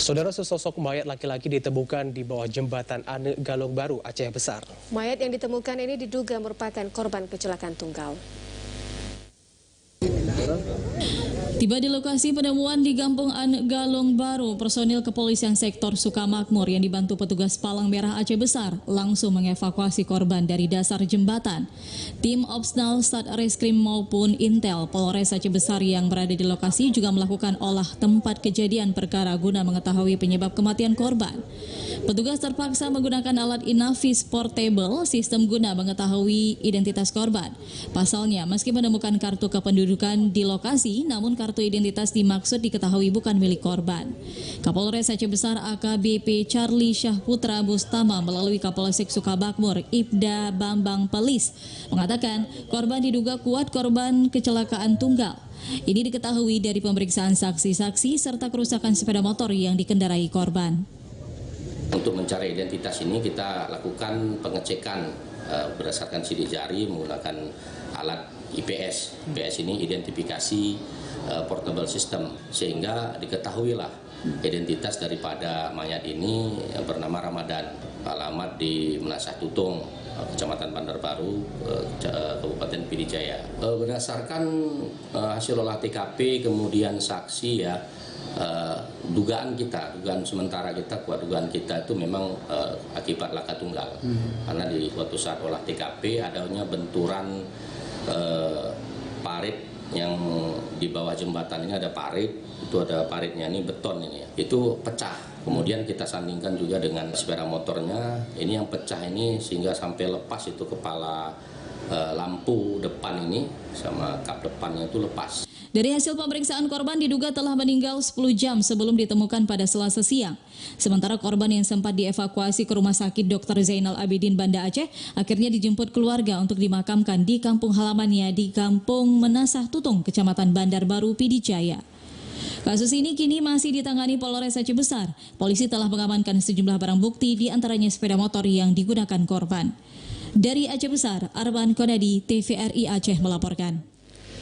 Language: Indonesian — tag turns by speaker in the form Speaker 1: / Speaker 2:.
Speaker 1: Saudara, sesosok mayat laki-laki ditemukan di bawah jembatan Ane Galong Baru, Aceh Besar.
Speaker 2: Mayat yang ditemukan ini diduga merupakan korban kecelakaan tunggal.
Speaker 3: Tiba di lokasi penemuan di Kampung Ane Galong Baru, personil kepolisian sektor Sukamakmur yang dibantu petugas Palang Merah Aceh Besar langsung mengevakuasi korban dari dasar jembatan. Tim Opsnal Satreskrim maupun Intel Polres Aceh Besar yang berada di lokasi juga melakukan olah tempat kejadian perkara guna mengetahui penyebab kematian korban. Petugas terpaksa menggunakan alat Inavis Portable sistem guna mengetahui identitas korban. Pasalnya, meski menemukan kartu kependudukan di lokasi, namun kartu identitas dimaksud diketahui bukan milik korban. Kapolres Aceh Besar AKBP Charlie Syahputra Bustama melalui Kapolsek Sukamakmur Ibda Bambang Pelis mengatakan korban diduga kuat korban kecelakaan tunggal. Ini diketahui dari pemeriksaan saksi-saksi serta kerusakan sepeda motor yang dikendarai korban.
Speaker 4: Untuk mencari identitas ini kita lakukan pengecekan berdasarkan sidik jari menggunakan alat IPS. IPS ini identifikasi portable system, sehingga diketahuilah identitas daripada mayat ini yang bernama Ramadan, alamat di Menasah Tutung, Kecamatan Bandar Baru, Kabupaten Pidijaya. Berdasarkan hasil olah TKP kemudian saksi ya, dugaan sementara kita, dugaan kita itu memang akibat laka tunggal. Karena di suatu saat olah TKP adanya benturan parit yang di bawah jembatan ini ada parit, itu ada paritnya ini beton ini ya, itu pecah. Kemudian kita sandingkan juga dengan sepeda motornya, ini yang pecah ini sehingga sampai lepas itu kepala lampu depan ini sama kap depannya itu lepas.
Speaker 3: Dari hasil pemeriksaan, korban diduga telah meninggal 10 jam sebelum ditemukan pada Selasa siang. Sementara korban yang sempat dievakuasi ke Rumah Sakit Dr. Zainal Abidin Banda Aceh akhirnya dijemput keluarga untuk dimakamkan di kampung halamannya di Kampung Menasah Tutung, Kecamatan Bandar Baru, Pidijaya. Kasus ini kini masih ditangani Polres Aceh Besar. Polisi telah mengamankan sejumlah barang bukti, di antaranya sepeda motor yang digunakan korban. Dari Aceh Besar, Arman Konadi, TVRI Aceh melaporkan.